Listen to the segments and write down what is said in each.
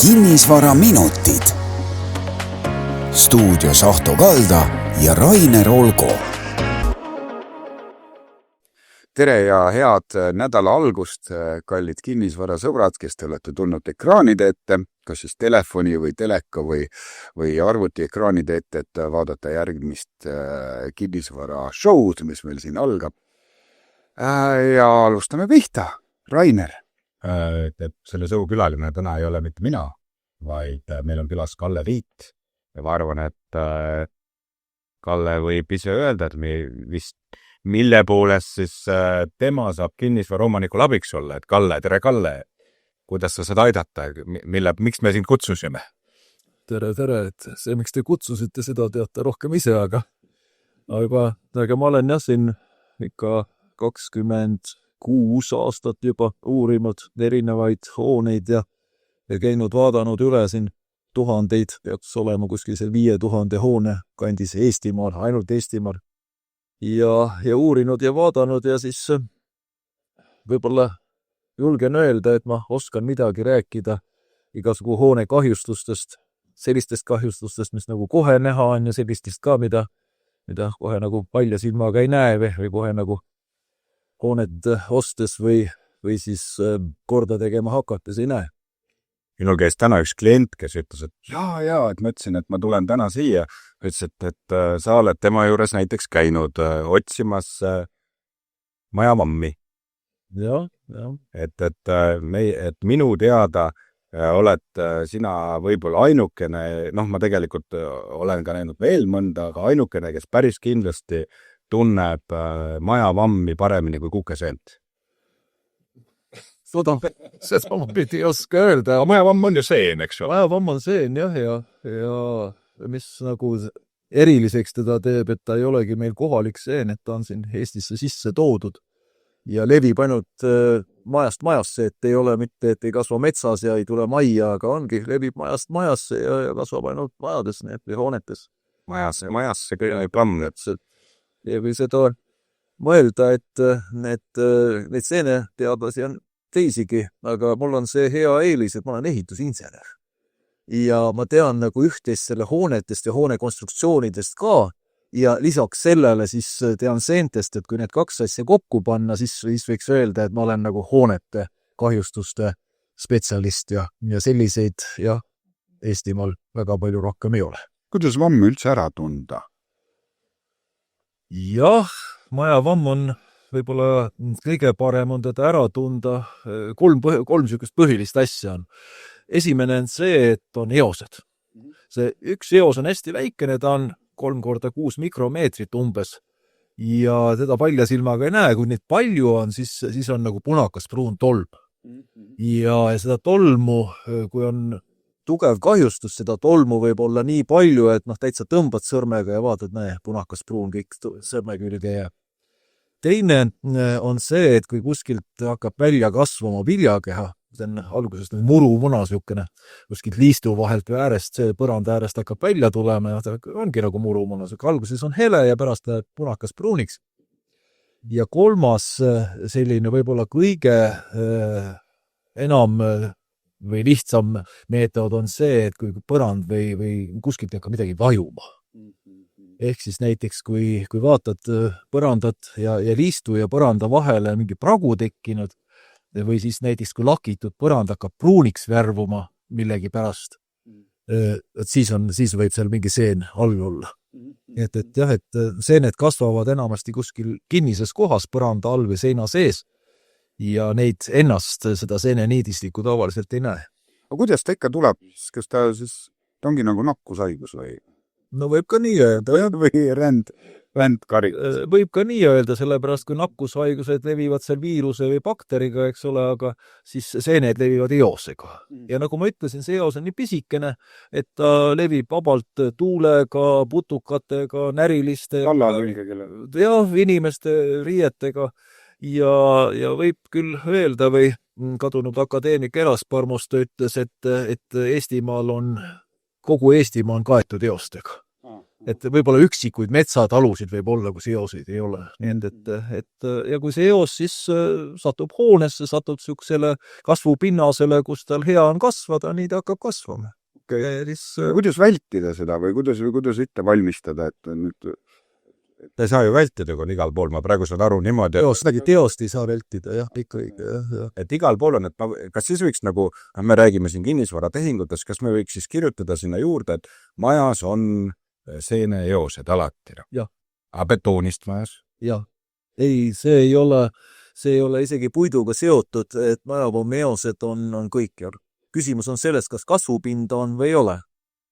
Kinnisvaraminutid. Stuudios Ahto Kalda ja Rainer Olgo. Tere ja head nädala algust, kallid kinnisvarasõbrad, kes te olete tulnud ekraanide ette, kas siis telefoni või teleka või arvuti ekraanide ette, et vaadata järgmist kinnisvara show'd, mis meil siin algab. Ja alustame pihta. Rainer. Selle show külaline täna ei ole mitte mina, vaid meil on külas Kalle Viit. Ja ma arvan, et Kalle võib ise öelda, et mille poolest siis tema saab kinnisvara omanikul abiks olla. Et Kalle, tere Kalle, kuidas sa saad aidata? Miks me sind kutsusime? Tere, et see, miks te kutsusite, seda teate rohkem ise, aga ma olen siin ikka 26 aastat juba uurinud erinevaid hooneid ja käinud vaadanud üle siin tuhandeid, peaks olema kuskil 5000 hoone kandis Eestimaal, ainult Eestimaal. Ja uurinud ja vaadanud ja siis võib-olla julgen öelda, et ma oskan midagi rääkida igasugu hoone kahjustustest, sellistest kahjustustest, mis nagu kohe näha on ja sellistest ka, mida kohe nagu palja silmaga ei näe või kohe nagu hoonet ostes või siis korda tegema hakates ei näe. Minul käis täna üks klient, kes ütles, et et ma ütlesin, et ma tulen täna siia. Ütles, et sa oled tema juures näiteks käinud otsimas majavammi. Ja. Et minu teada oled sina võib-olla ainukene, ma tegelikult olen ka näinud veel mõnda, aga ainukene, kes päris kindlasti tunneb majavammi paremini kui kukeseent. Seda ma pidi oska öelda. Majavamm on ju seen, eks ole? Majavamm on seen, jah, ja mis nagu eriliseks teda teeb, et ta ei olegi meil kohalik seen, et ta on siin Eestisse sisse toodud ja levib ainult majast majasse, et ei ole mitte, et ei kasva metsas ja ei tule majja, aga ongi, levib majast majasse ja kasvab ainult majades või hoonetes. Majasse kõige pamm, ja või seda mõelda, et need seene teadlasi on teisigi, aga mul on see hea eelis, et ma olen ehitusinsener. Ja ma tean nagu üht-teist selle hoonetest ja hoone konstruktsioonidest ka ja lisaks sellele siis tean seentest, et kui need kaks asja kokku panna, siis võiks öelda, et ma olen nagu hoonete kahjustuste spetsialist ja selliseid Eestimaal väga palju rohkem ei ole. Kuidas vamm üldse ära tunda? Jah, majavamm on võib-olla kõige parem on teda ära tunda. Kolm sükest põhilist asja on. Esimene on see, et on eosed. See üks eos on hästi väikene, ta on 3x6 mikromeetrit umbes ja teda palja silmaga ei näe. Kui neid palju on, siis on nagu punakas pruun tolm. Ja seda tolmu, kui on tugev kahjustus, seda tolmu võib olla nii palju, et täitsa tõmbad sõrmega ja vaatad, punakas pruun kõik sõrme külge jääb. Teine on see, et kui kuskilt hakkab välja kasvama viljakeha, see on algusest muru muna sükene, kuskilt liistu vahelt või äärest, see põranda äärest hakkab välja tulema ja ongi nagu muru muna sükene. Alguses on hele ja pärast läheb punakas pruuniks. Ja kolmas selline võib-olla kõige enam või lihtsam meetod on see, et kui põrand või kuskilt hakkab midagi vajuma. Ehk siis näiteks, kui vaatad põrandat ja liistu ja põranda vahele mingi pragu tekkinud või siis näiteks, kui lakitud põrand hakkab pruuniks värvuma millegi pärast, siis võib seal mingi seen all olla. Et seened kasvavad enamasti kuskil kinnises kohas põranda all või seina sees ja neid ennast seda seeneniidistikku tavaliselt ei näe. Aga kuidas ta ikka tuleb? Kas ta ongi nagu nakkushaigus või? No võib ka nii öelda. Või rändkaritus. Võib ka nii öelda, sellepärast kui nakkushaigused levivad seal viiruse või bakteriga, eks ole, aga siis seened levivad eosega. Ja nagu ma ütlesin, see eos on nii pisikene, et ta levib vabalt tuulega, putukatega, näriliste ja inimeste riietega ja võib küll öelda või kadunud akadeemik Erasparmust ütles, et Eestimaal kogu Eestimaa on kaetud eostega. et võib-olla üksikuid metsatalusid võib olla, kus eoseid ei ole. Nii et ja kui see eos siis satub hoonesse, satub niisugusele kasvupinnasele, kus tal hea on kasvada, nii ta hakkab kasvama. Kuidas vältida seda või kuidas ette valmistada, et nüüd ta ei saa ju vältida, kui on igal pool, ma praegu saan aru niimoodi, teost ei saa vältida, jah, ikka. et igal pool on, et kas siis võiks nagu, me räägime siin kinnisvaratehingutes, kas me võiks siis kirjutada sinna juurde, et majas on seeneeosed alati? Jah. Aga betoonist majas? Jah. Ei, see ei ole isegi puiduga seotud, et majavammi eosed on kõikjal. Küsimus on selles, kas kasvupinda on või ei ole.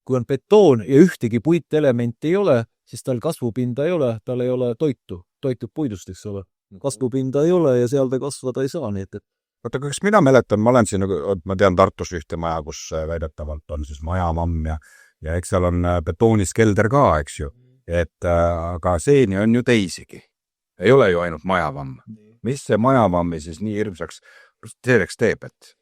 Kui on betoon ja ühtegi puitelementi ei ole, siis tal kasvupinda ei ole, tal ei ole toitub puidust, eks ole. Kasvupinda ei ole ja seal ta kasvada ei saa, nii et. Oota, kas mina mäletan, ma olen siin, ma tean Tartus ühte maja, kus väidetavalt on siis majavamm ja eks seal on betoonis kelder ka, eks ju. Aga seeni on ju teisigi. Ei ole ju ainult majavamm. Mis see majavammi siis nii hirmsaks selleks teeb, et?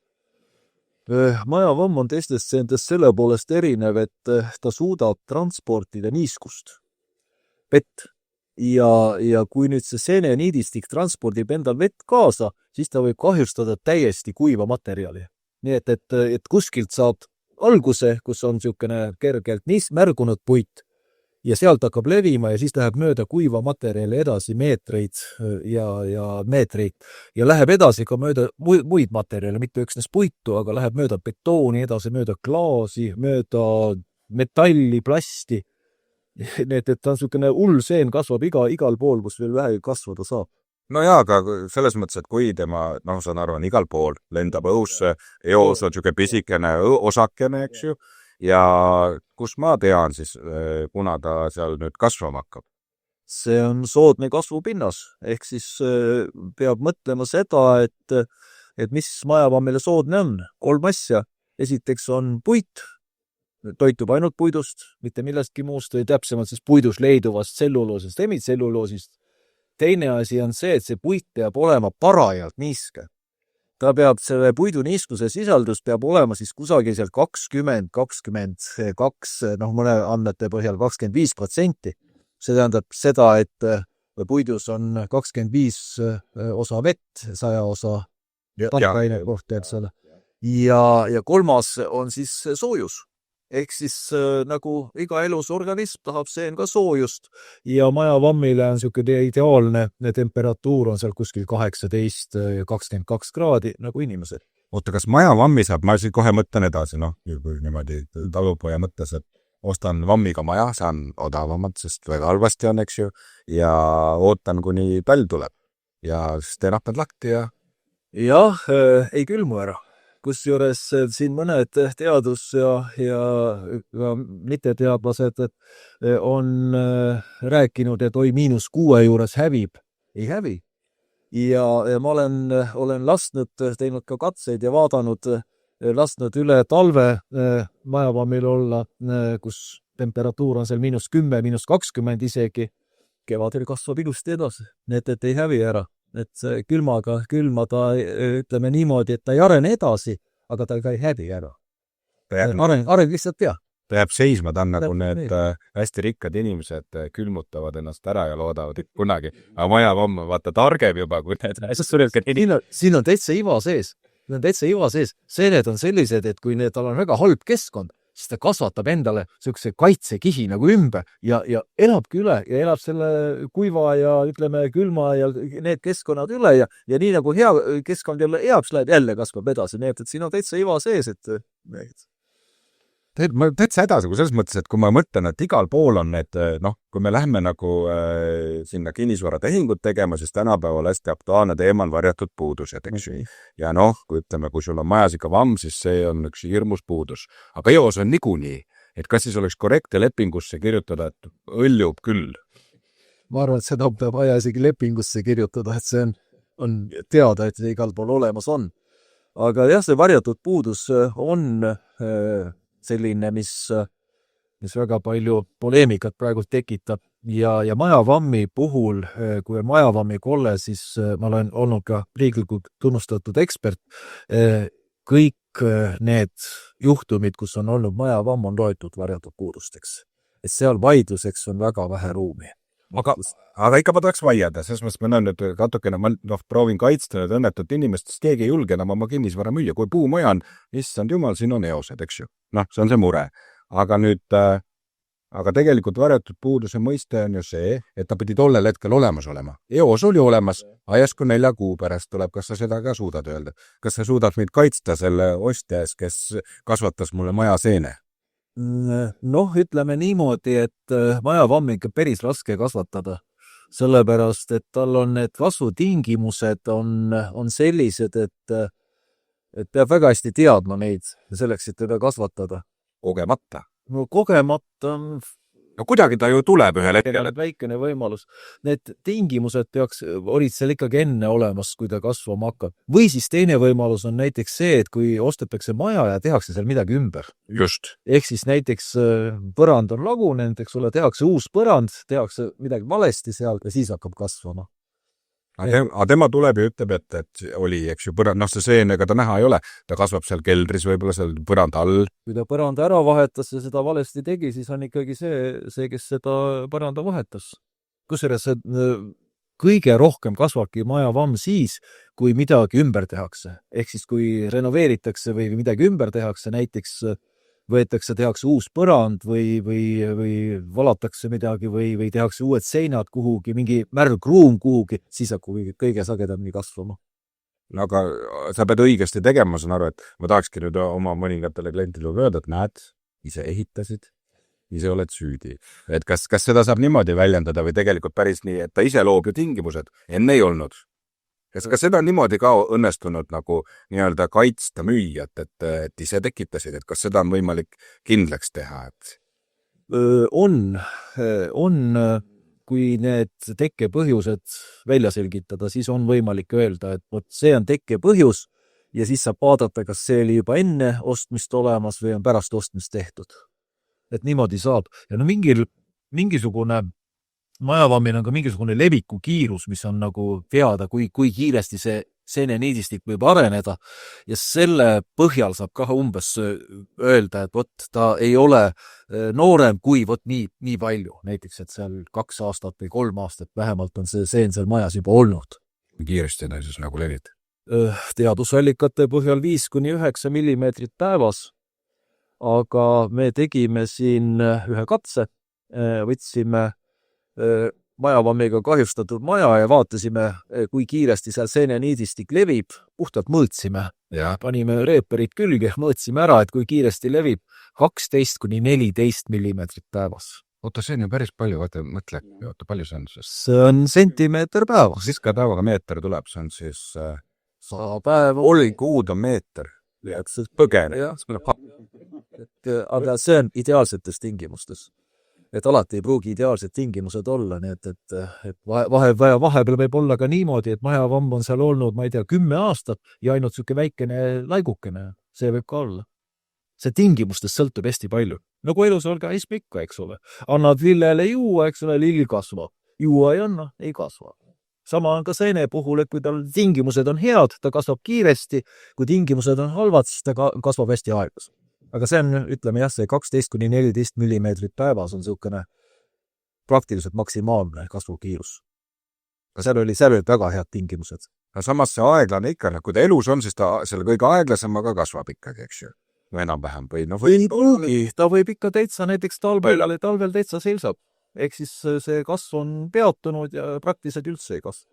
Majavamm on teistest seendest selle poolest erinev, et ta suudab transportida niiskust, vett. Ja kui nüüd see seeneniidistik transpordib endal vett kaasa, siis ta võib kahjustada täiesti kuiva materjali. Nii et kuskilt saab alguse, kus on niisugune kergelt märgunud puit ja sealt hakkab levima ja siis läheb mööda kuiva materjali edasi meetreid ja meetreid ja läheb edasi ka mööda muid materjale, mitte üksnes puitu, aga läheb mööda betooni edasi, mööda klaasi, mööda metalli, plasti. Nii et ta on niisugune seen kasvab igal pool, kus veel vähe kasvada saab. No jaa, aga selles mõttes, et kui tema, saan aru, on igal pool, lendab õusse, eos on niisugune pisikene osakene, eks ju, ja kus ma tean siis, kuna ta seal nüüd kasvama hakkab? See on soodne kasvupinnas, ehk siis peab mõtlema seda, et mis majavammile soodne on. 3 asja. Esiteks on puit, toitub ainult puidust, mitte millestki muust, või täpsemalt siis puidus leiduvast tselluloosist, emitselluloosist. Teine asi on see, et see puit peab olema parajalt niiske. Ta peab, selle puidu niiskuse sisaldus peab olema siis kusagil seal 20, 22, mõne andmete põhjal 25%. See tähendab seda, et puidus on 25 osa vett, 100 osa tankaine kohta, et selle. Ja 3 on siis soojus. Ehk siis nagu iga elus organism tahab seen ka soojust ja majavammile on niisugune ideaalne temperatuur on seal kuskil 18 ja 22 kraadi nagu inimesed. Oota, kas majavammi saab, ma siis kohe mõtlen edasi, niimoodi talupoja mõttes, et ostan vammiga maja, saan odavamalt, sest väga halvasti on, eks ju, ja ootan, kuni talv tuleb ja siis teen aknad lahti ja... Jah, ei külmu ära. Kusjuures siin mõned teadus- ja mitteteadlased on rääkinud, et -6 juures hävib. Ei hävi. Ja ma olen teinud ka katseid ja lasknud üle talve majavammil olla, kus temperatuur on seal -10, -20 isegi. Kevadel kasvab ilusti edasi, need ei hävi ära. Et külma ta, ütleme niimoodi, et ta ei arene edasi, aga ta ka ei häbi ära. Areng lihtsalt pea. Ta jääb seisma, ta on nagu need hästi rikkad inimesed külmutavad ennast ära ja loodavad kunagi. Aga majavamm on vaata targem juba, kui need... Siin on täitsa iva sees. Seened on sellised, et kui tal on väga halb keskkond, siis ta kasvatab endale niisuguse kaitsekihi nagu ümber ja elabki üle ja elab selle kuiva ja ütleme külma ja need keskkonnad üle ja nii nagu hea keskkond jälle heaks läheb, jälle kasvab edasi. Nii et siin on täitsa iva sees, et... Ma täitsa edasi, kui selles mõttes, et kui ma mõtlen, et igal pool on need, kui me läheme nagu sinna kinnisvaratehingut tegema, siis tänapäeval hästi aktuaalne teema on varjatud puudused, eks ju. Ja kui ütleme, kui sul on majas ikka vamm, siis see on üks hirmus puudus. Aga eos on niikuinii, et kas siis oleks korrektne lepingusse kirjutada, et õljub küll? Ma arvan, et seda peab vaja isegi lepingusse kirjutada, et see on teada, et see igal pool olemas on. Aga jah, see varjatud puudus on... selline, mis väga palju poleemikat praegu tekitab ja majavammi puhul, kui on majavammi kolle, siis ma olen olnud ka riiklikult tunnustatud ekspert. Kõik need juhtumid, kus on olnud majavamm, on loetud varjatud puudusteks. et seal vaidluseks on väga vähe ruumi. Aga ikka ma tahaks vaielda, selles mõttes ma näen nüüd katukene, ma proovin kaitsta nüüd õnnetut inimest, sest keegi ei julge enam oma kinnisvara müüa. Kui puumaja on, issand jumal, siin on eosed, eks ju. See on see mure. Aga tegelikult varjatud puuduse mõiste on ju see, et ta pidi tollel hetkel olemas olema. Eos oli olemas, ajasku 4 kuu pärast tuleb, kas sa seda ka suudad öelda? Kas sa suudad meid kaitsta selle ostja ees, kes kasvatas mulle maja seene? Ütleme niimoodi, et majavammi ikka päris raske kasvatada. Sellepärast, et tal on need kasvutingimused on sellised, et peab väga hästi teadma neid selleks, et teda kasvatada. Kogemata. Kogemata kuidagi ta ju tuleb ühel hetkel. Väikene võimalus. Need tingimused olid seal ikkagi enne olemas, kui ta kasvama hakkab. Või siis teine võimalus on näiteks see, et kui ostetakse maja ja tehakse seal midagi ümber. Just. Ehk siis näiteks põrand on lagunenud, eks ole, tehakse uus põrand, tehakse midagi valesti seal ja siis hakkab kasvama. Aga tema tuleb ja ütleb, et oli, eks ju, põrand, see seen, ega ta näha ei ole. Ta kasvab seal keldris, võib-olla seal põranda all. Kui ta põranda ära vahetas ja seda valesti tegi, siis on ikkagi see, kes seda põranda vahetas. Kusjuures kõige rohkem kasvabki majavamm siis, kui midagi ümber tehakse. Ehk siis, kui renoveeritakse või midagi ümber tehakse, näiteks tehakse uus põrand või valatakse midagi või tehakse uued seinad kuhugi, mingi märgruum kuhugi, siis hakkab kõige sagedamini kasvama. Aga sa pead õigesti tegema, saan aru, et ma tahakski nüüd oma mõningatele klientidele öelda, et näed, ise ehitasid, ise oled süüdi. Et kas seda saab niimoodi väljendada või tegelikult päris nii, et ta ise loob ju tingimused, enne ei olnud. Kas seda on niimoodi ka õnnestunud nagu nii-öelda kaitsta müüjat, et ise tekitasid, et kas seda on võimalik kindlaks teha? Kui need tekkepõhjused välja selgitada, siis on võimalik öelda, et see on tekkepõhjus ja siis saab vaadata, kas see oli juba enne ostmist olemas või on pärast ostmist tehtud. Et niimoodi saab. Ja mingisugune majavammil on ka mingisugune leviku kiirus, mis on nagu teada, kui kiiresti see seeneniidistik võib areneda ja selle põhjal saab ka umbes öelda, et ta ei ole noorem kui nii palju. Näiteks, et seal 2 aastat või 3 aastat vähemalt on see seen seal majas juba olnud. Kiiresti ta siis nagu levib? Teadusallikate põhjal 5-9 millimeetrit päevas, aga me tegime siin ühe katse, võtsime majavammiga kahjustatud maja ja vaatasime, kui kiiresti seal seeneniidistik levib, puhtalt mõõtsime. Panime reeperid külge, mõõtsime ära, et kui kiiresti levib 12-14 millimeetrit päevas. Oota, see on ju päris palju, mõtle, palju see on? See on sentimeeter päevas. Siis ka päevaga meeter tuleb, see on siis 100 päeva. Kuud on meeter. Põgene. Aga see on ideaalsetes tingimustes. Et alati ei pruugi ideaalsed tingimused olla, nii et vahepeal võib olla ka niimoodi, et majavamm on seal olnud, ma ei tea, 10 aastat ja ainult siuke väikene laigukene. See võib ka olla. See tingimustest sõltub hästi palju. Nagu elus organism ikka, eks ole. Annad lillele juua, eks ole, lill kasvab. Juua ei anna, ei kasva. Sama on ka seene puhul, et kui tal tingimused on head, ta kasvab kiiresti, kui tingimused on halvad, siis ta kasvab hästi aeglaselt. Aga see on, ütleme jah, see 12-14 millimeetrit päevas on niisugune praktiliselt maksimaalne kasvukiirus. Seal oli väga head tingimused. Samas see aeglane ikka, kui ta elus on, siis ta selle kõige aeglasemaga kasvab ikkagi, eks ju. Enam-vähem või ta võib ikka täitsa näiteks talvel täitsa seisab. Ehk siis see kasv on peatunud ja praktiliselt üldse ei kasv.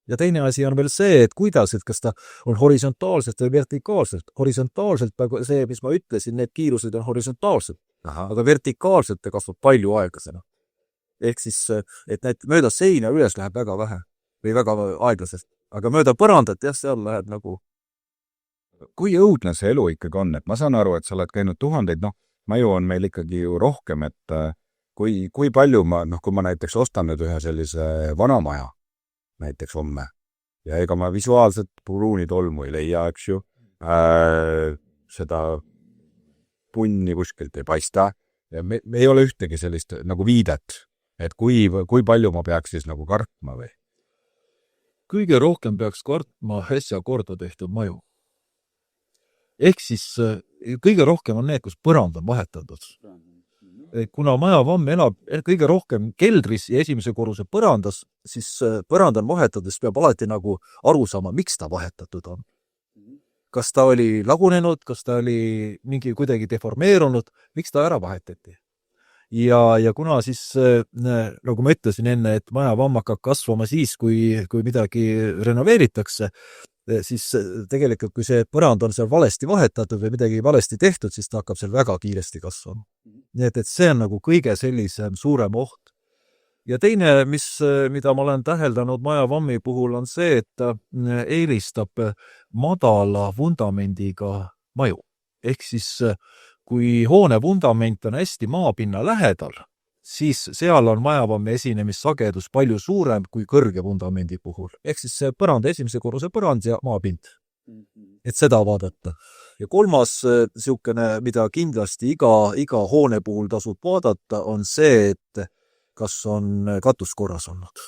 Ja teine asi on veel see, et kuidas, et kas ta on horisontaalselt või vertikaalselt. Horisontaalselt, see, mis ma ütlesin, need kiirused on horisontaalselt, aga vertikaalselt ta kasvab palju aeglasena. Ehk siis, et need mööda seina üles läheb väga vähe või väga aeglaselt. Aga mööda põrandat, jah, seal läheb nagu... Kui õudne see elu ikkagi on? Et ma saan aru, et sa oled käinud tuhandeid, maju on meil ikkagi ju rohkem, et kui palju kui ma näiteks ostan nüüd ühe sellise vana maja, näiteks homme. Ja ega ma visuaalselt pruuni tolmu ei leia, eks ju. Seda punni kuskilt ei paista. Ja me ei ole ühtegi sellist nagu viidet, et kui palju ma peaks siis nagu kartma või? Kõige rohkem peaks kartma äsja korda tehtud maju. Ehk siis kõige rohkem on need, kus põrand on vahetatud. kuna majavamm elab kõige rohkem keldris ja esimese korruse põrandas, siis põrandan vahetades peab alati nagu aru saama, miks ta vahetatud on. Kas ta oli lagunenud, kas ta oli mingi kuidagi deformeerunud, miks ta ära vahetati. Ja kuna siis, nagu ma ütlesin enne, et majavamm hakkab kasvama siis, kui midagi renoveeritakse, siis tegelikult, kui see põrand on seal valesti vahetatud või midagi valesti tehtud, siis ta hakkab seal väga kiiresti kasvama. Nii et see on nagu kõige sellisem suurem oht. Ja teine, mida ma olen täheldanud majavammi puhul, on see, et ta eelistab madala vundamendiga maju. Ehk siis, kui hoone vundament on hästi maapinna lähedal, siis seal on majavammi esinemissagedus palju suurem kui kõrge vundamendi puhul. Ehk siis see põrand, esimese korruse põrand ja maapind. Et seda vaadata. Ja kolmas siukene, mida kindlasti iga hoone puhul tasub vaadata, on see, et kas on katus korras olnud.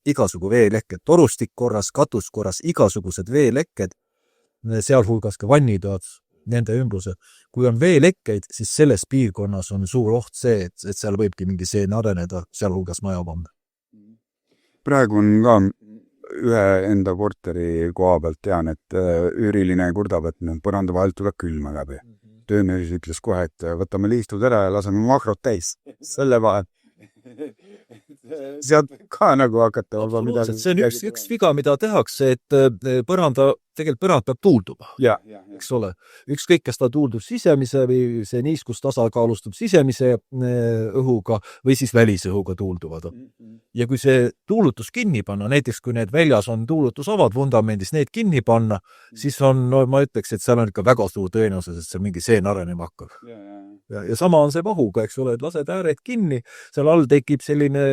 Igasugu veelekked, torustik korras, katus korras, igasugused veelekked, sealhulgas ka vannitoad, nende ümbruse. Kui on veelekkeid, siis selles piirkonnas on suur oht see, et seal võibki mingi seene areneda, sealhulgas majavamm. Praegu on ka ühe enda korteri koha pealt tean, et üüriline kurdab, et põranda vahelt tuleb külma läbi. Töömees ütles kohe, et võtame liistud ära ja laseme makrot täis. Selle vahel. Sealt ka nagu hakata olema midagi. See on üks viga, mida tehakse, et põrand peab tuulduma. Eks ole. Ükskõik, kas ta tuuldub sisemise või see niiskus tasakaalustub sisemise õhuga või siis välisõhuga tuulduvad. Ja kui see tuulutus kinni panna, näiteks kui need väljas on tuulutusavad vundamendis, need kinni panna, siis on, ma ütleks, et seal on ikka väga suur tõenäosus, et seal mingi seen arenema hakkab. Ja sama on see vahuga, eks ole, et lased ääred kinni, seal all tekib selline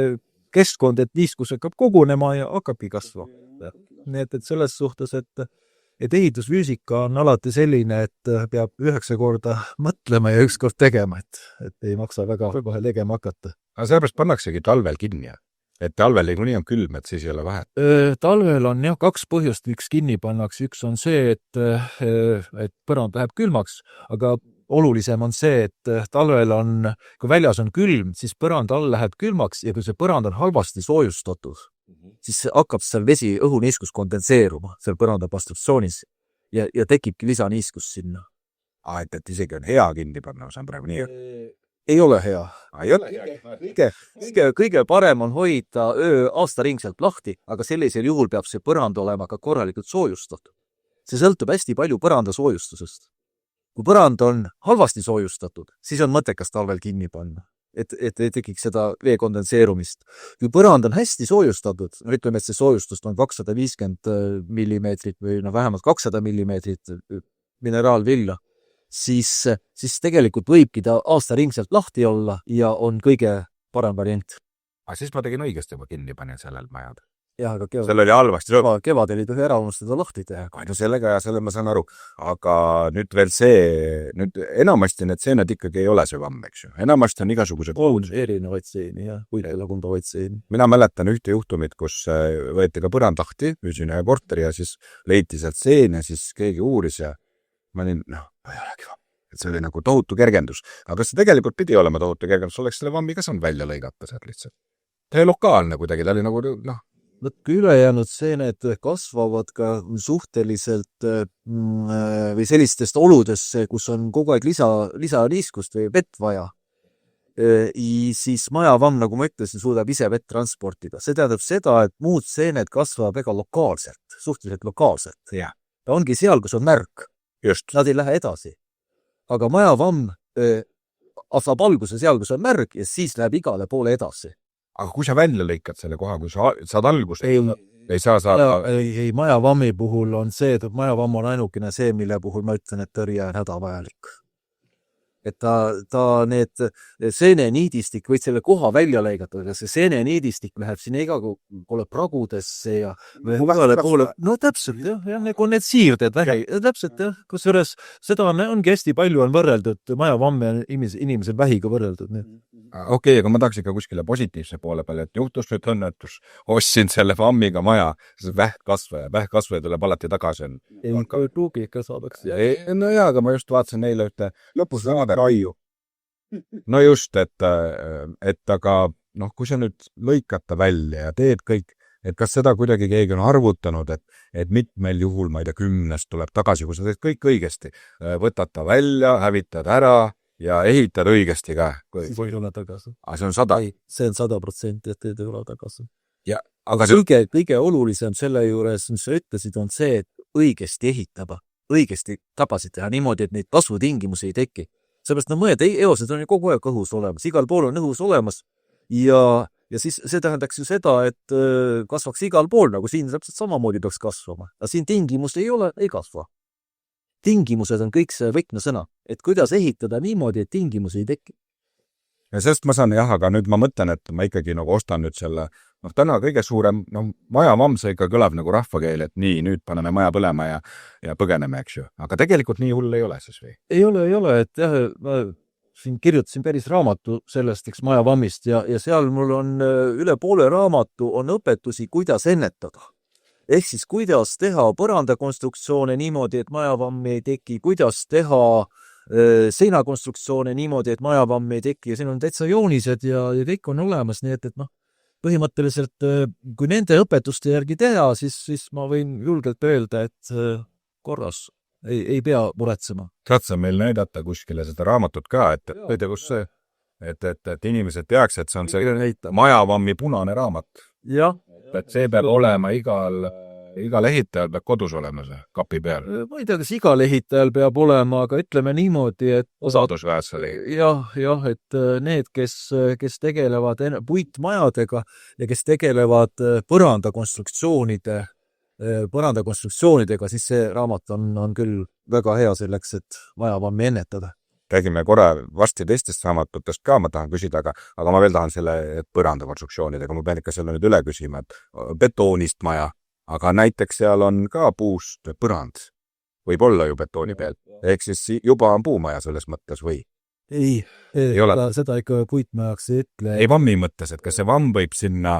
keskkond, et niiskus hakkab kogunema ja hakkabki kasvama. Nii et selles suhtes, et ehitusfüüsika on alati selline, et peab 9 korda mõtlema ja 1 kord tegema, et ei maksa väga kohe tegema hakata. Aga sellepärast pannaksegi talvel kinni, et talvel niikuinii on külm, et siis ei ole vahet. Talvel on 2 põhjust, miks kinni pannakse. Üks on see, et põrand läheb külmaks, aga olulisem on see, et talvel on, kui väljas on külm, siis põrand all läheb külmaks ja kui see põrand on halvasti soojustatud, siis hakkab seal vesi õhuniiskus kondenseeruma seal põranda pastrutsioonis ja tekibki lisaniiskus sinna. Et isegi on hea kinni panna, see on praegu nii. Ei ole hea. Ei ole hea. Kõige parem on hoida öö aastaringselt lahti, aga sellisel juhul peab see põrand olema ka korralikult soojustatud. See sõltub hästi palju põranda soojustusest. Kui põrand on halvasti soojustatud, siis on mõttekas talvel kinni panna, et ei tekiks seda vee kondenseerumist. Kui põrand on hästi soojustatud, ütleme, et see soojustust on 250 millimeetrit või vähemalt 200 millimeetrit mineraalvilla, siis tegelikult võibki ta aastaringselt lahti olla ja on kõige parem variant. Aga siis ma tegin õigesti, ma kinni panen sellel majad. Jah, aga seal oli halvasti. Kevadel ei tohi ära unustada lahti teha. No sellega ja selle ma saan aru. Aga nüüd veel nüüd enamasti need seened ikkagi ei ole see vamm, eks ju. Enamasti on igasugused erinevaid seeni ja puidelagundavaid seeni. Mina mäletan ühte juhtumit, kus võeti ka põrand lahti, müüsin ühe korteri ja siis leiti sealt seen ja siis keegi uuris ja ma olin, ei olegi vamm. Et see oli nagu tohutu kergendus. Aga see tegelikult pidi olema tohutu kergendus, oleks selle vammi ka saanud välja lõigata sealt lihtsalt. Ta oli lokaalne kuidagi, ta oli nagu ülejäänud seened kasvavad ka suhteliselt või sellistest oludesse, kus on kogu aeg lisaniiskust või vett vaja. Siis majavamm, nagu ma ütlesin, suudab ise vett transportida. See tähendab seda, et muud seened kasvavad väga lokaalselt, suhteliselt lokaalselt. Ta ongi seal, kus on märk. Just. Nad ei lähe edasi. Aga majavamm saab alguse seal, kus on märk ja siis läheb igale poole edasi. Aga kui sa välja lõikad selle koha, kui sa saad algust, ei saa saada... Ei, majavammi puhul on see, et majavamm on ainukene see, mille puhul ma ütlen, et tõrje on hädavajalik. Et ta need seeneniidistik võid selle koha välja lõigata, aga see seeneniidistik läheb sinna iga poole pragudesse ja no täpselt, jah, nagu need siirded täpselt, jah, kusjuures seda ongi hästi palju on võrreldud majavamme inimese vähiga võrreldud. Okei, aga ma tahaks ikka kuskile positiivse poole peale, et juhtus nüüd õnnetus, ostsin selle vammiga maja, vähkkasvaja tuleb alati tagasi. Pruugi ikka saadaks. No jaa, aga ma just vaatasin neile ühte lõpus vaade raiu. no just, et aga noh, kui sa nüüd lõikad ta välja ja teed kõik, et kas seda kuidagi keegi on arvutanud, et mitmel juhul, ma ei tea, 10 tuleb tagasi, kui sa teed kõik õigesti, võtad ta välja, hävitad ära ja ehitad õigesti ka. Või ei ole tagasi. Aga see on 100. See on 100%, et ei ole tagasi. Ja, aga see... kõige olulisem selle juures, mis sa ütlesid, on see, et õigesti ehitada, õigesti tabasid teha niimoodi, et neid kasvutingimusi ei teki. Seepärast mõned eosed on ju kogu aeg õhus olemas, igal pool on õhus olemas ja siis see tähendaks ju seda, et kasvaks igal pool, nagu siin täpselt samamoodi peaks kasvama. Aga siin tingimus ei ole, ei kasva. Tingimused on kõik see võtmesõna, et kuidas ehitada niimoodi, et tingimusi ei teki. Ja sellest ma saan aga nüüd ma mõtlen, et ma ikkagi nagu ostan nüüd selle, täna kõige suurem, majavamm see ikka kõlab nagu rahvakeel, et nii, nüüd paneme maja põlema ja põgeneme, eks ju. Aga tegelikult nii hull ei ole siis või? Ei ole, et jah, ma siin kirjutasin päris raamatu sellest, eks majavammist ja seal mul on üle poole raamatu on õpetusi, kuidas ennetada. Ehk siis kuidas teha põrandakonstruktsioone niimoodi, et majavammi ei teki, kuidas teha seinakonstruktsioone niimoodi, et majavammi ei teki ja siin on täitsa joonised ja kõik on olemas, nii et põhimõtteliselt kui nende õpetuste järgi teha, siis ma võin julgelt öelda, et korras ei pea muretsema. Saad sa meil näidata kuskile seda raamatut ka, et kus see, et inimesed teaks, et see on see majavammi punane raamat. Jah. Et see peab olema igal ehitajal peab kodus olema see kapi peal. Ma ei tea, kas igal ehitajal peab olema, aga ütleme niimoodi, et osadusväärselt. Jah, et need, kes tegelevad puitmajadega ja kes tegelevad põrandakonstruktsioonidega, siis see raamat on küll väga hea selleks, et majavammi ennetada. Räägime korra varsti teistest raamatutest ka, ma tahan küsida, aga ma veel tahan selle põrandakonstruktsioonidega, ma pean ikka selle nüüd üle küsima, et betoonist maja, aga näiteks seal on ka puust põrand, võib olla ju betooni peal, ehk siis juba on puumaja selles mõttes või? Ei seda ikka puitmajaks ei ütle. Ei vammi mõttes, et kas see vamm võib sinna,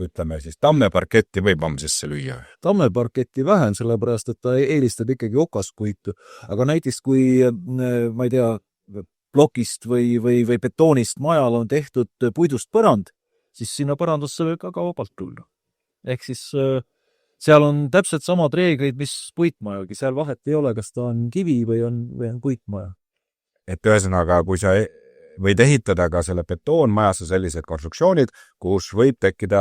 ütleme siis, tammeparketti võib vamm sisse lüüa? Tammeparketti vähem, sellepärast, et ta eelistab ikkagi okaspuitu. Aga näiteks kui, ma ei tea, plokist või betoonist majal on tehtud puidust põrand, siis sinna põrandusse võib ka vabalt tulla. Ehk siis seal on täpselt samad reeglid, mis puitmajagi. Seal vahet ei ole, kas ta on kivi või on puitmaja. Et ühesõnaga, kui sa võid ehitada ka selle betoonmajasse sellised konstruktsioonid, kus võib tekkida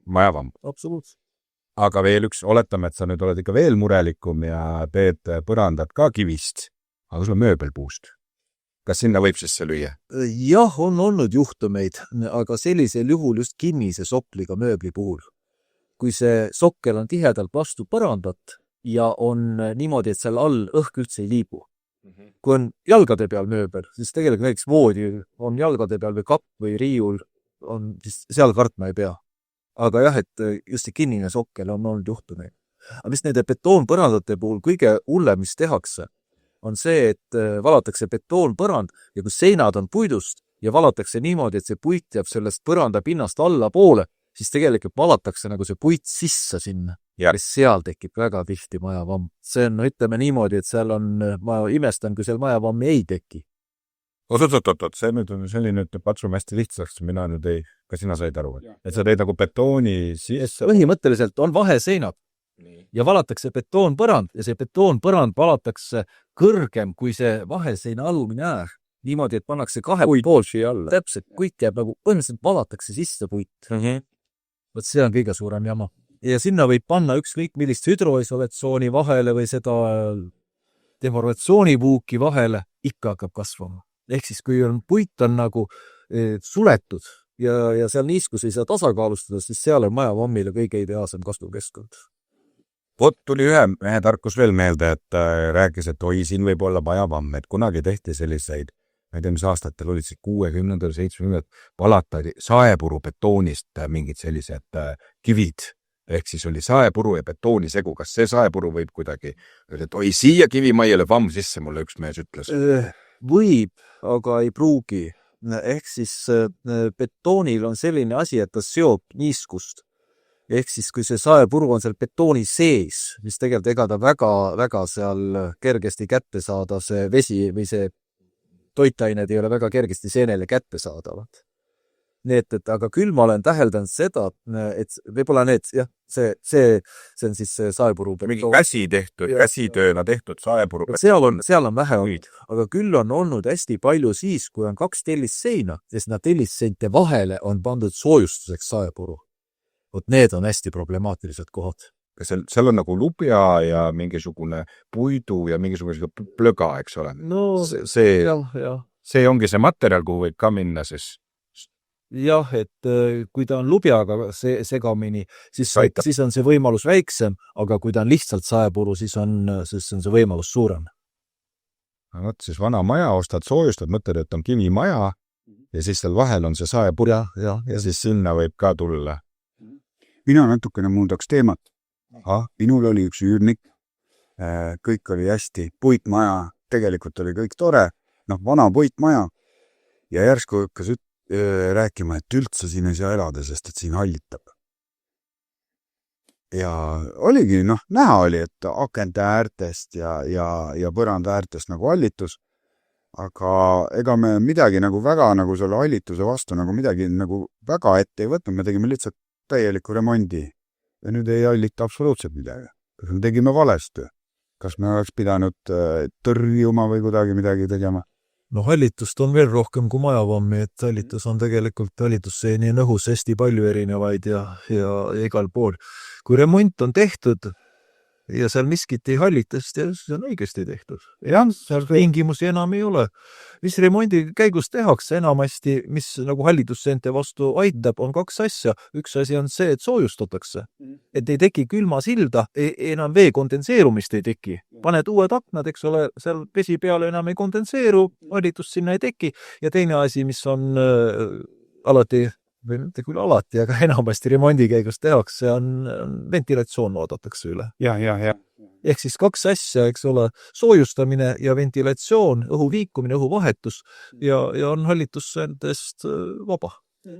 majavamm. Absoluutselt. Aga veel üks, oletame, et sa nüüd oled ikka veel murelikum ja teed põrandat ka kivist, aga sul on mööbelpuust. Kas sinna võib sisse lüüa? Jah, on olnud juhtumeid, aga sellisel juhul just kinnise sopliga mööbli puhul. Kui see sokkel on tihedalt vastu põrandat ja on niimoodi, et seal all õhk üldse ei liibu. Kui on jalgade peal mööbel, siis tegelikult näiteks voodi on jalgade peal või kapp või riiul, siis seal kartma ei pea. Aga jah, et just see kinnine sokkel on olnud juhtumeid. Aga mis nende betoonpõrandate puhul kõige hullem, mis tehakse, on see, et valatakse betoonpõrand ja kui seinad on puidust ja valatakse niimoodi, et see puit jääb sellest põranda pinnast alla poole, siis tegelikult valatakse nagu see puit sisse sinna. Ja seal tekib väga tihti majavamm. See on, ütleme niimoodi, et seal on, ma imestan, kui seal majavammi ei teki. Oot, see nüüd on selline, et patsume hästi lihtsaks, mina nüüd ei, ka sina said aru, et sa teed nagu betooni sisse. Põhimõtteliselt on vaheseinad ja valatakse betoonpõrand ja see betoonpõrand valatakse kõrgem kui see vaheseina alumine äär. Niimoodi, et pannakse kahe poolsi alla. Täpselt, puit jääb nagu, põhimõtteliselt valatakse sisse puit. Võt see on kõige suurem jama. Ja sinna võib panna ükskõik millist hüdroisolatsiooni vahele või seda deformatsioonipuuki vahele, ikka hakkab kasvama. Ehk siis, kui on puit on nagu suletud ja seal niiskus ei saa tasakaalustada, siis seal on majavammile kõige ideaalsem kasvukeskkond. Vot tuli ühe tarkus veel meelde, et rääkis, et oi, siin võib olla majavamm, et kunagi tehti selliseid, ma ei tea, mis aastatel olid 60, 70, palatati saepuru betoonist mingid sellised kivid. Ehk siis oli saepuru ja betooni segu. Kas see saepuru võib kuidagi, et oi, siia kivimaiele vamm sisse, mulle üks mees ütles? Võib, aga ei pruugi. Ehk siis betoonil on selline asi, et ta seob niiskust. Ehk siis, kui see saepuru on seal betooni sees, mis tegelikult ega ta väga seal kergesti kätte saada see vesi või see toitained ei ole väga kergesti seenele kättesaadavad. Nii et aga küll ma olen täheldanud seda, et võib-olla need, jah, see on siis see saepuru. Mingi käsitööna tehtud saepuru. Seal on vähe olnud, aga küll on olnud hästi palju siis, kui on 2 tellisseina, sest nad tellisseinte vahele on pandud soojustuseks saepuru. Vot need on hästi problemaatilised kohad. Seal on nagu lubja ja mingisugune puidu ja mingisugune plöga, eks ole. No, see ongi see materjal, kuhu võib ka minna siis. Jah, et kui ta on lubjaga segamini, siis on see võimalus väiksem, aga kui ta on lihtsalt saepuru, siis on see võimalus suurem. Võt siis vana maja ostad soojustad, mõtled, et on kivimaja ja siis seal vahel on see saepuru ja siis sinna võib ka tulla. Mina natukene muudaks teemat. Minul oli üks üürnik, kõik oli hästi, puitmaja, tegelikult oli kõik tore, vana puitmaja ja järsku hakkas rääkima, et üldse siin ei saa elada, sest et siin hallitab. Ja oligi, näha oli, et akende äärtest ja põranda äärtest nagu hallitus, aga ega me midagi nagu väga nagu selle hallituse vastu nagu midagi nagu väga ette ei võtnud, me tegime lihtsalt täieliku remondi ja nüüd ei hallita absoluutselt midagi. Kas me tegime valesti? Kas me oleks pidanud tõrjuma või kuidagi midagi tegema? Hallitust on veel rohkem kui majavammi, et hallitus on tegelikult hallitusseeni on õhus hästi palju erinevaid ja igal pool. Kui remont on tehtud ja seal miskit ei hallita, siis see on õigesti tehtud. Jah, seal tingimusi enam ei ole. Mis remondi käigus tehakse enamasti, mis nagu hallitusseente vastu aitab, on 2 asja. Üks asi on see, et soojustatakse. Et ei teki külma silda, enam vee kondenseerumist ei teki. Paned uued aknad, eks ole, seal vesi peale enam ei kondenseeru, hallitust sinna ei teki. Ja teine asi, mis on alati, või mitte küll alati, aga enamasti remondi käigus tehakse, on ventilatsioon vaadatakse üle. Ja. Ehk siis 2 asja, eks ole, soojustamine ja ventilatsioon, õhu liikumine, õhu vahetus ja on hallitusseentest vaba.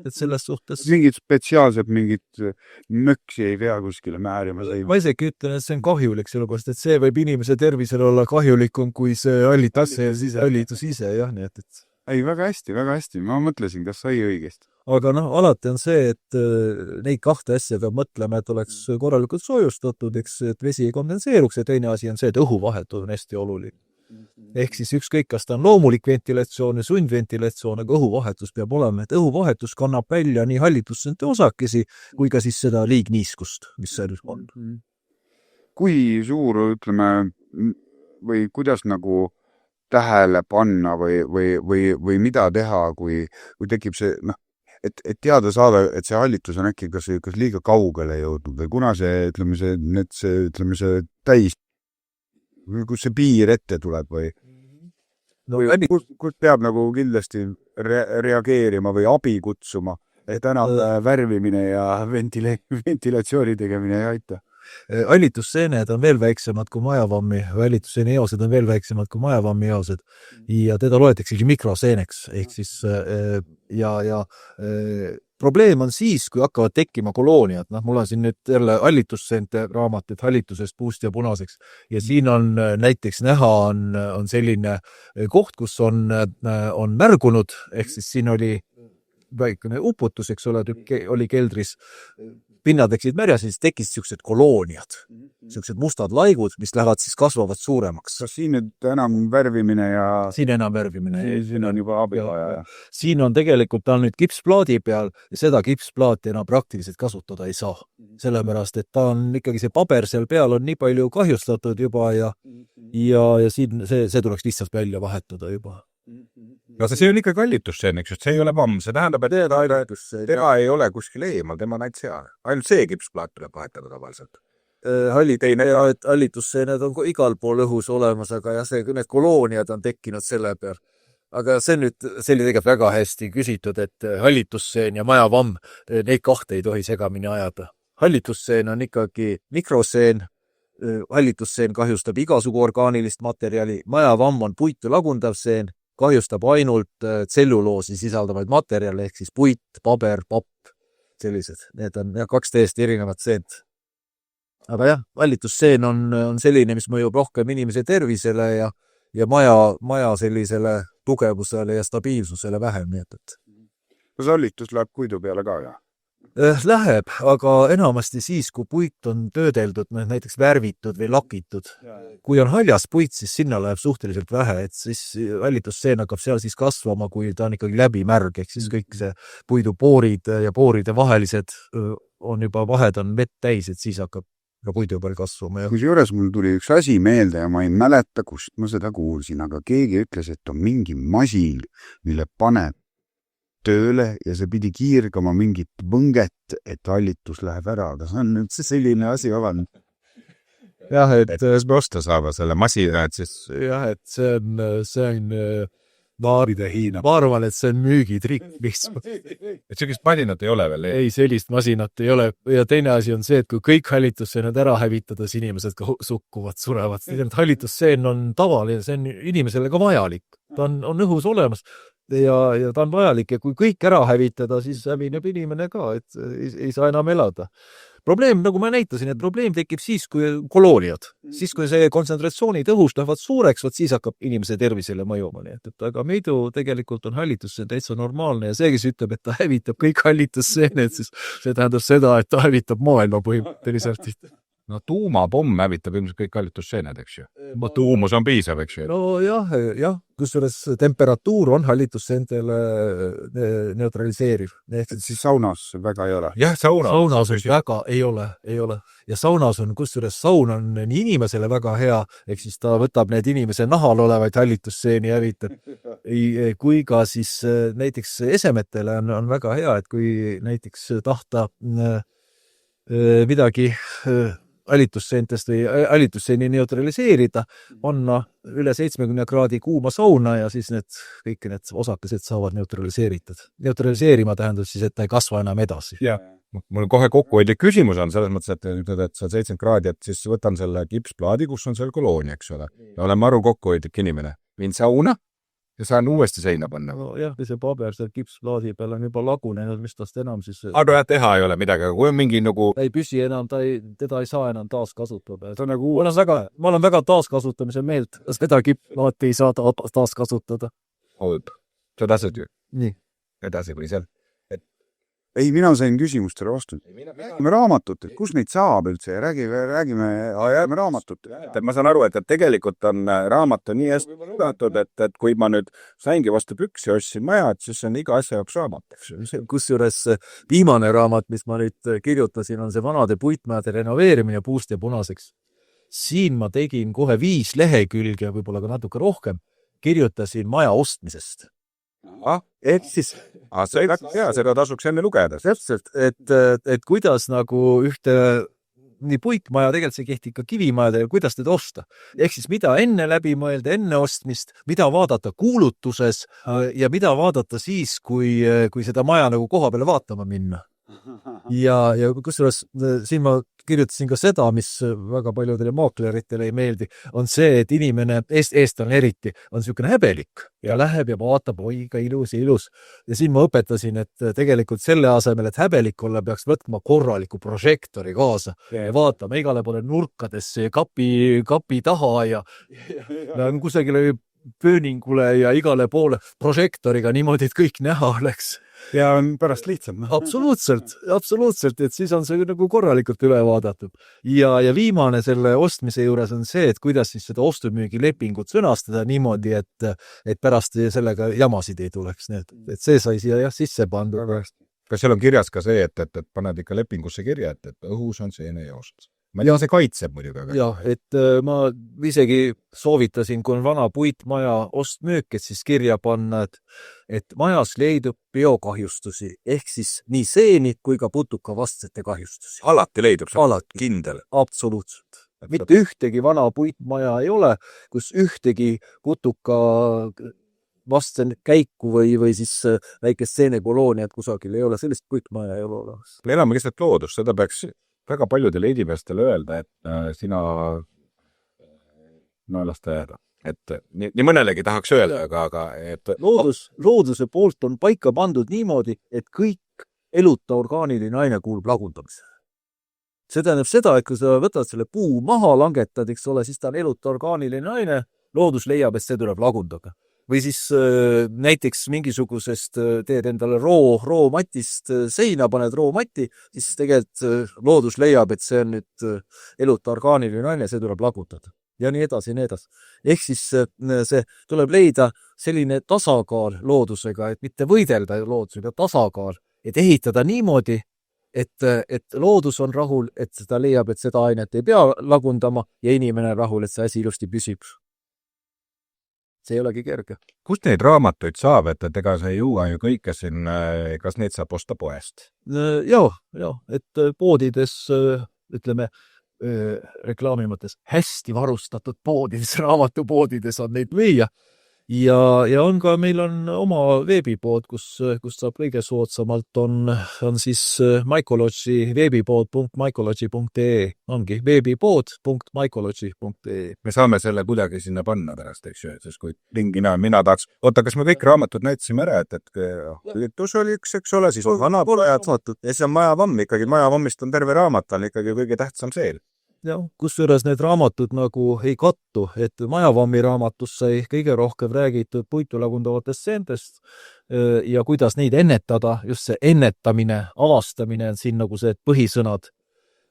Et selles suhtes... Mingid spetsiaalsed, mingid möksi ei pea kuskile määrima. Ma isegi ütlen, et see on kahjulik, sellepärast, et see võib inimese tervisele olla kahjulikum kui see hallitus ise, jah, nii et... Ei, väga hästi. Ma mõtlesin, kas sai õigesti. Aga alati on see, et neid 2 asja peab mõtlema, et oleks korralikult soojustatud, eks, et vesi ei kondenseeruks ja teine asi on see, et õhuvahetus on hästi oluline. Ehk siis ükskõik, kas ta on loomulik ventilatsioon ja sundventilatsioon, aga õhuvahetus peab olema, et õhuvahetus kannab välja nii hallitusseente osakesi kui ka siis seda liigniiskust, mis seal on. Kui suur, ütleme, või kuidas nagu tähele panna või mida teha, kui tekib see, et teada saada, et see hallitus on äkki kas liiga kaugele jõudnud või kuna see, see täis, kus see piir ette tuleb või kus peab nagu kindlasti reageerima või abi kutsuma, et enam värvimine ja ventilatsiooni tegemine ei aita. Hallitusseened on veel väiksemad kui majavammi, hallitusseeni eosed on veel väiksemad kui majavammi eosed ja teda loetaksegi mikroseeneks, ehk siis probleem on siis, kui hakkavad tekkima kolooniad. Mul on siin nüüd jälle hallitusseente raamat, et hallitusest puust ja punaseks ja siin on näiteks näha on selline koht, kus on märgunud, ehk siis siin oli väikene uputus, eks ole, oli keldris, pinnad läksid märjas ja siis tekkisid sellised kolooniad, sellised mustad laigud, mis lähevad siis kasvavad suuremaks. Kas siin nüüd enam värvimine ja... Siin enam värvimine. Siin on juba abivaja. Siin on tegelikult ta on nüüd kipsplaadi peal ja seda kipsplaati enam praktiliselt kasutada ei saa. Sellepärast, et ta on ikkagi see paber seal peal on nii palju kahjustatud juba ja siin see tuleks lihtsalt välja vahetada juba. No see on ikka hallitusseen, eks, see ei ole vamm, see tähendab, et tema ei ole kuskil eemal, tema näid seal. Ainult see kipsplaat tuleb vahetada tavaliselt. Hallitusseened on igal pool õhus olemas, aga need kolooniad on tekkinud selle peal. Aga see oli tegelikult väga hästi küsitud, et hallitusseen ja majavamm, neid 2 ei tohi segamini ajada. Hallitusseen on ikkagi mikroseen, hallitusseen kahjustab igasugu orgaanilist materjali, majavamm on puitu lagundav seen, kahjustab ainult tselluloosi sisaldavaid materjale, ehk siis puit, paber, papp, sellised. Need on 2 täiesti erinevat seent. Aga jah, hallitusseen on selline, mis mõjub rohkem inimese tervisele ja maja sellisele tugevusele ja stabiilsusele vähem, nii et kas hallitus läheb puidu peale ka, jah? Läheb, aga enamasti siis, kui puit on töödeldud, näiteks värvitud või lakitud. Kui on haljas puit, siis sinna läheb suhteliselt vähe, et siis hallitusseen hakkab seal siis kasvama, kui ta on ikkagi läbi märg, ehk siis kõik see puidupoorid ja pooride vahelised on juba, vahed on vett täis, et siis hakkab ka puidu peal kasvama. Kusjuures mul tuli üks asi meelde ja ma ei mäleta, kust ma seda kuulsin, aga keegi ütles, et on mingi masin, mille paneb tööle ja see pidi kiirgama mingit võnget, et hallitus läheb ära, aga see on üldse selline asi vaban. Jah, et me osta saama selle masina, et siis... Jah, et see on vaaride Hiina. Ma arvan, et see on müügitrikk lihtsalt. Et sellist masinat ei ole veel? Ei, sellist masinat ei ole. Ja teine asi on see, et kui kõik hallitusseened ära hävitada, siis inimesed ka sukkuvad, surevad. Hallitusseen on tavaline, see on inimesele ka vajalik. Ta on õhus olemas. Ja ta on vajalik ja kui kõik ära hävitada, siis hävineb inimene ka, et ei saa enam elada. Probleem, nagu ma näitasin, et probleem tekib siis, kui kolooniad, siis kui see kontsentratsioonid õhus lähevad suureks, siis hakkab inimese tervisele mõjuma. Nii et aga meidu tegelikult on hallitusseen täitsa normaalne ja see, kes ütleb, et ta hävitab kõik hallitusseened, siis see tähendab seda, et ta hävitab maailma põhimõtteliselt. No tuumapomm hävitab ilmselt kõik hallitusseened, eks ju. Tuumus on piisav, eks ju. No jah, kusjuures temperatuur on hallitusseentele neutraliseeriv. Siis saunas väga ei ole. Jah, saunas on väga, ei ole. Ja saunas on, kusjuures saun on nii inimesele väga hea, ehk siis ta võtab need inimese nahal olevaid hallitusseeni hävitab. Kui ka siis näiteks esemetele on väga hea, et kui näiteks tahta midagi hallitusseentest või hallitusseeni neutraliseerida, panna üle 70 kraadi kuuma sauna ja siis kõik need osakesed saavad neutraliseeritud. Neutraliseerima tähendab siis, et ta ei kasva enam edasi. Ja, mul kohe kokkuhoidlik küsimus on selles mõttes, et sa 70 kraadi, et siis võtan selle kipsplaadi, kus on seal koloonia, eks ole. Ja olen maru kokkuhoidlik inimene. Viin sauna ja saan uuesti seina panna. No jah, see paber seal kipsplaadi peal on juba lagunenud, mis tast enam siis... Aga teha ei ole midagi, aga kui on mingi nagu... Ta ei püsi enam, teda ei saa enam taaskasutada. Ma olen väga taaskasutamise meelt, seda kipsplaati ei saa taaskasutada. Sa tasid ju? Nii. Edasi või seal? Ei, mina sain küsimustele vastud. Me raamatut, et kus neid saab üldse ja räägime raamatut. Ma saan aru, et tegelikult on raamat on nii hästi lugatud, et kui ma nüüd saingi vastu püksi ostsin maja, et siis on iga asja jaoks raamat. Kusjuures viimane raamat, mis ma nüüd kirjutasin, on see vanade puitmajade renoveerimine puust ja punaseks. Siin ma tegin kohe 5 lehekülge, võib-olla ka natuke rohkem, kirjutasin maja ostmisest. Et siis see väga hea, seda tasuks enne lugeda. Täpselt, et kuidas nagu ühte nii puitmaja, tegelikult see kehtib ka kivimajadele, kuidas teda osta. Ehk siis mida enne läbi mõelda, enne ostmist, mida vaadata kuulutuses ja mida vaadata siis, kui seda maja nagu koha peale vaatama minna. Ja kusjuures siin ma kirjutasin ka seda, mis väga paljudele maakleritele ei meeldi, on see, et inimene, eestlane eriti, on niisugune häbelik ja läheb ja vaatab, oi, ka ilus. Ja siin ma õpetasin, et tegelikult selle asemel, et häbelik olla, peaks võtma korraliku prožektori kaasa ja vaatama igale poole nurkadesse ja kapi taha ja kusagile pööningule ja igale poole prožektoriga niimoodi, et kõik näha oleks. Ja on pärast lihtsam. Absoluutselt, et siis on see nagu korralikult üle vaadatud. Ja viimane selle ostmise juures on see, et kuidas siis seda ostumüügilepingut sõnastada niimoodi, et pärast sellega jamasid ei tuleks. Et see sai siia sisse pandud. Kas seal on kirjas ka see, et paned ikka lepingusse kirja, et õhus on seene joostus? Ma tean, see kaitseb muidugi. Jah, et ma isegi soovitasin, kui on vana puitmaja ostmüük, et siis kirja panna, et majas leidub biokahjustusi, ehk siis nii seeni kui ka putuka vastsete kahjustusi. Alati leidub, Alati. Kindel. Absoluutselt. Mitte ühtegi vana puitmaja ei ole, kus ühtegi putuka vastsen käiku või siis väikest seenekolooniat kusagil ei ole, sellist puitmaja ei ole olemas. Elame keset loodust, seda peaks väga paljudele eedimeestele öelda, et sina las ta jääda. Et nii mõnelegi tahaks öelda, aga et... Looduse poolt on paika pandud niimoodi, et kõik eluta orgaaniline aine kuulub lagundamisele. See tähendab seda, et kui sa võtad selle puu maha, langetad, eks ole, siis ta on eluta orgaaniline aine, loodus leiab, et see tuleb lagundada. või siis näiteks mingisugusest teed endale roomatist seina, paned roomati, siis tegelikult loodus leiab, et see on nüüd eluta orgaaniline aine, see tuleb lagutada. Ja nii edasi, ja nii edasi. Ehk siis see tuleb leida selline tasakaal loodusega, et mitte võidelda loodusega, tasakaal, et ehitada niimoodi, et loodus on rahul, et ta leiab, et seda ainet ei pea lagundama ja inimene rahul, et see asi ilusti püsib. See ei olegi kerge. Kust neid raamatuid saab, et ega sa ei jõua ju kõike siin, kas neid saab osta poest? Joo, et poodides, ütleme, reklaami mõttes hästi varustatud poodides, raamatupoodides on neid müüa. Ja on ka, meil on oma veebipood, kus saab kõige soodsamalt on siis Mycology veebipood .mycology.ee ongi veebipood.mycology.ee. Me saame selle kuidagi sinna panna pärast, eks ju, sest kui ringina mina tahaks, kas me kõik raamatud näitasime ära, et üritus oli üks, eks ole, siis on vanapojad saatud ja siis on Majavamm ikkagi, Majavammist on terve raamat, on ikkagi kõige tähtsam seel. Ja, kusjuures need raamatud nagu ei kattu, et Majavammi raamatus sai kõige rohkem räägitud puitu lagundavatest seentest ja kuidas neid ennetada, just see ennetamine, avastamine on siin nagu see põhisõnad.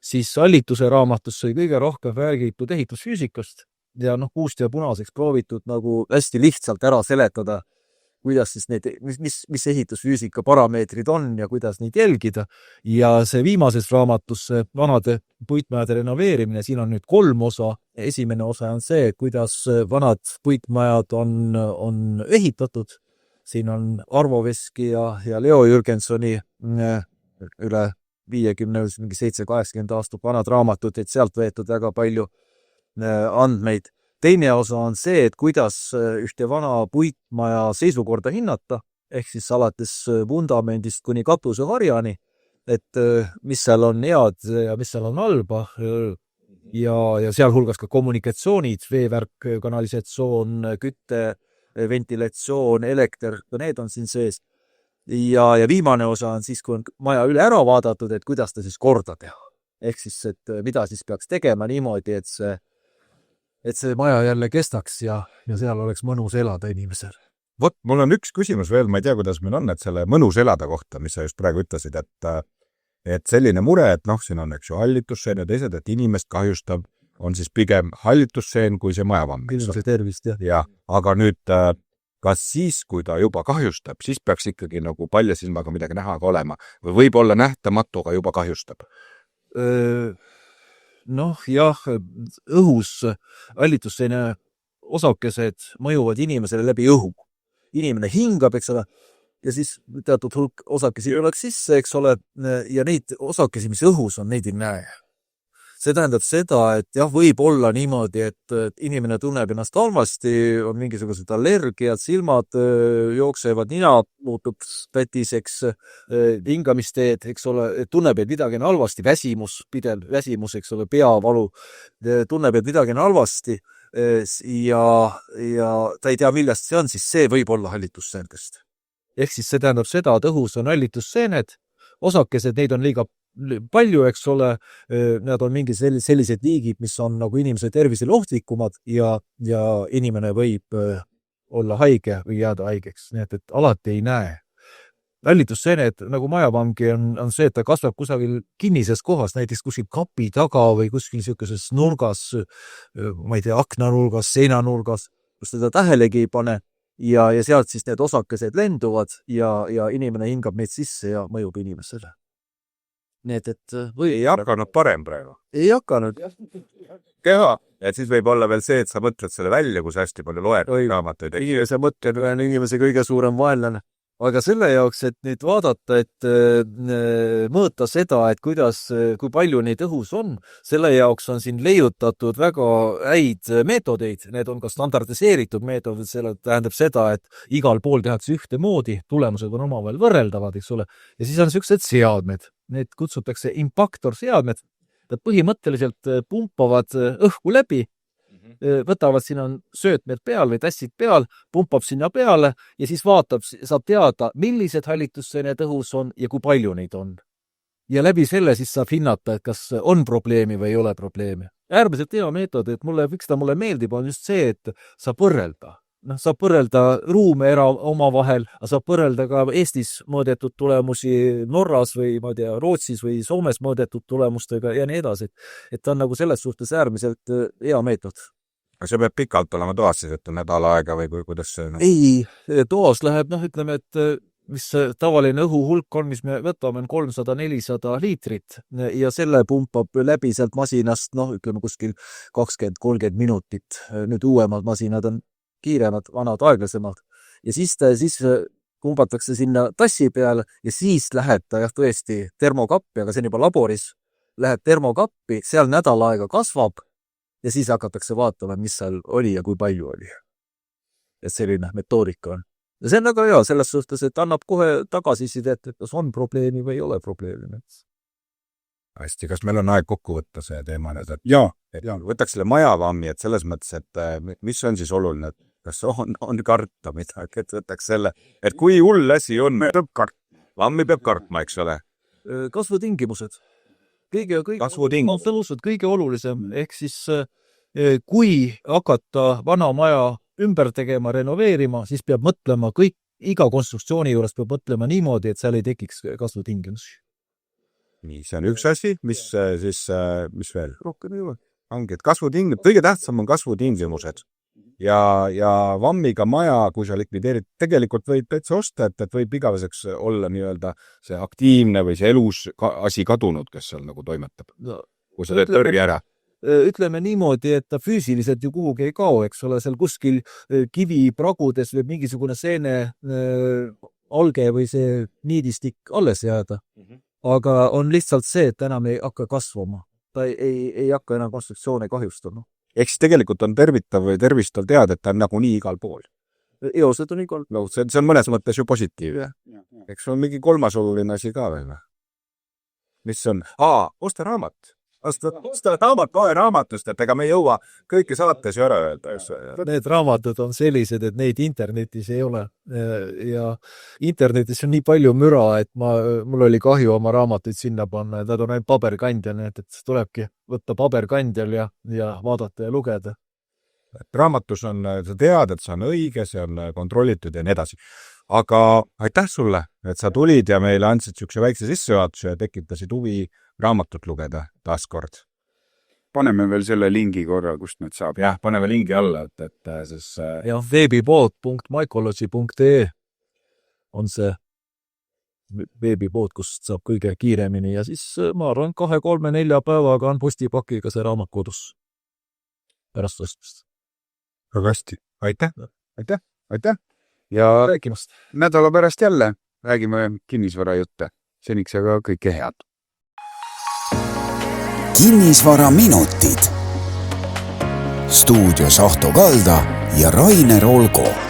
Siis Allituse raamatus sai kõige rohkem räägitud ehitusfüüsikast ja puust ja punaseks proovitud nagu hästi lihtsalt ära seletada, kuidas siis need, mis ehitusfüüsika parameetrid on ja kuidas neid jälgida. Ja see viimases raamatus, vanade puitmajade renoveerimine, siin on nüüd 3 osa. Esimene osa on see, kuidas vanad puitmajad on ehitatud. Siin on Arvo Veski ja Leo Jürgensoni üle 50, mingi 7-80 aastat vanad raamatud, et sealt võetud väga palju andmeid. Teine osa on see, et kuidas ühte vana puitmaja seisukorda hinnata, ehk siis alates vundamendist kuni katuseharjani, et mis seal on head ja mis seal on halba ja sealhulgas ka kommunikatsioonid, veevärk, kanalisatsioon, kütte, ventilatsioon, elekter, need on siin sees. Ja viimane osa on siis, kui on maja üle ära vaadatud, et kuidas ta siis korda teha. Ehk siis, et mida siis peaks tegema niimoodi, et see maja jälle kestaks ja seal oleks mõnus elada inimesel. Vot, mul on üks küsimus veel, ma ei tea, kuidas meil on, et selle mõnus elada kohta, mis sa just praegu ütlesid, et selline mure, et siin on, eks ju, hallitusseen ja teised, et inimest kahjustab, on siis pigem hallitusseen kui see Majavamm. Inimese tervist, jah. Ja, aga nüüd, kas siis, kui ta juba kahjustab, siis peaks ikkagi nagu palja silmaga midagi näha ka olema või võib olla nähtamatu, aga juba kahjustab? Jah, õhus hallitusseene osakesed mõjuvad inimesele läbi õhu. Inimene hingab, eks ole, ja siis teatud hulk osakesi oleks sisse, eks ole, ja neid osakesi, mis õhus on, neid ei näe. See tähendab seda, et jah, võib olla niimoodi, et inimene tunneb ennast halvasti, on mingisugused allergiad, silmad jooksevad, nina muutub pätiseks, hingamisteed, eks ole, tunneb, et midagi on halvasti, pidev väsimus, eks ole, peavalu, tunneb, et midagi on halvasti ja ta ei tea, millest see on, siis see võib olla hallitusseenest. Ehk siis see tähendab seda, et õhus on hallitusseened, osakesed, neid on liiga palju, eks ole, nad on mingi sellised liigid, mis on nagu inimese tervisele ohtlikumad ja inimene võib olla haige või jääda haigeks, nii et alati ei näe. Hallitusseened, nagu Majavamgi on see, et ta kasvab kusagil kinnises kohas, näiteks kuskil kapi taga või kuskil niisuguses nurgas, ma ei tea, aknanurgas, seinanurgas, kus teda tähelegi ei pane ja sealt siis need osakesed lenduvad ja inimene hingab neid sisse ja mõjub inimesele. Need, ei hakanud parem praegu. Ei hakanud. Keha. Et siis võib olla veel see, et sa mõtled selle välja, kui sa hästi palju loed raamatuid. Inimese mõtted on inimese kõige suurem vaenlane. Aga selle jaoks, et nüüd vaadata, et mõõta seda, et kui palju neid õhus on, selle jaoks on siin leiutatud väga häid meetodeid. Need on ka standardiseeritud meetodid, selle tähendab seda, et igal pool tehakse ühtemoodi, tulemused on omavahel võrreldavad, eks ole. Ja siis on sellised seadmed. Need kutsutakse impaktorseadmed. Nad põhimõtteliselt pumpavad õhku läbi, võtavad, siin on söötmed peal või tassid peal, pumpab sinna peale ja siis vaatab, saab teada, millised hallitusseened õhus on ja kui palju neid on. Ja läbi selle siis saab hinnata, et kas on probleemi või ei ole probleemi. Äärmiselt hea meetod, et mulle meeldib, on just see, et saab võrrelda. saab põrrelda ruume omavahel, aga saab põrrelda ka Eestis mõõdetud tulemusi Norras või ma tea, Rootsis või Soomes mõõdetud tulemustega ja nii edasi. Et ta on nagu selles suhtes äärmiselt hea meetod. Aga see peab pikalt olema toas siis, et nädala aega või kuidas see... Ei, toas läheb, ütleme, et mis tavaline õhuhulk on, mis me võtame, on 300-400 liitrit ja selle pumpab läbi sealt masinast, ütleme kuskil 20-30 minutit. Nüüd uuemad masinad on kiiremad, vanad aeglasemad. Ja siis pumbatakse sinna tassi peale ja siis lähed ta tõesti termokappi, aga see on juba laboris, lähed termokappi, seal nädal aega kasvab ja siis hakatakse vaatama, mis seal oli ja kui palju oli. Et selline metoodika on. Ja see on väga hea selles suhtes, et annab kohe tagasisidet, et kas on probleemi või ei ole probleemi. Hästi, kas meil on aeg kokku võtta see teema? Jaa, võtaks selle majavammi, et selles mõttes, et mis on siis oluline, et kas on karta midagi, et võtaks selle, et kui hull asi on, vammi peab kartma, eks ole? Kasvutingimused. Kasvutingimused. Absoluutselt kõige olulisem, ehk siis kui hakata vana maja ümber tegema, renoveerima, siis peab mõtlema iga konstruktsiooni juures peab mõtlema niimoodi, et seal ei tekiks kasvutingimusi. Nii, see on üks asi, mis veel? Rohkem ei ole. Ongi, et kõige tähtsam on kasvutingimused. Ja vammiga maja, kui sa likvideerid, tegelikult võib täitsa osta, et võib igaveseks olla nii-öelda see aktiivne või see elus asi kadunud, kes seal nagu toimetab. Kui sa teed tõrgi ära. Ütleme niimoodi, et ta füüsiliselt ju kuhugi ei kao, eks ole, seal kuskil kivi pragudes võib mingisugune seene alge või see niidistik alles jääda. Aga on lihtsalt see, et enam ei hakka kasvama. Ta ei hakka enam konstruktsioone kahjustama. Ehk siis tegelikult on tervitav või tervistav teada, et ta on nagu nii igal pool. Eosed on igal pool. See on mõnes mõttes ju positiivne. Eks on mingi kolmas oluline asi ka veel. Mis on? Osta raamat. Osta raamat kohe raamatust, et ega me ei jõua kõike saates ju ära öelda. Need raamatud on sellised, et neid internetis ei ole. Ja internetis on nii palju müra, et mul oli kahju oma raamatuid sinna panna, et nad on ainult paberkandjal, et tulebki võtta paberkandjal ja vaadata ja lugeda. Raamatus on, sa tead, et see on õige, see on kontrollitud ja nii edasi. Aga aitäh sulle, et sa tulid ja meile andsid siukse väikse sissejuhatuse ja tekitasid huvi raamatut lugeda taaskord. Paneme veel selle lingi korra, kust need saab. Jah, paneme lingi alla, et siis... Ja veebipood.mycology.ee on see veebipood, kust saab kõige kiiremini ja siis ma arvan, 2, 3, 4 päevaga on postipakiga see raamat kodus pärast ostmist. Väga hästi. Aitäh. Ja rääkimast. Nädala pärast jälle räägime kinnisvarajutte. Seniks aga kõike head. Kinnisvaraminutid. Stuudios Ahto Kalda ja Rainer Olgo.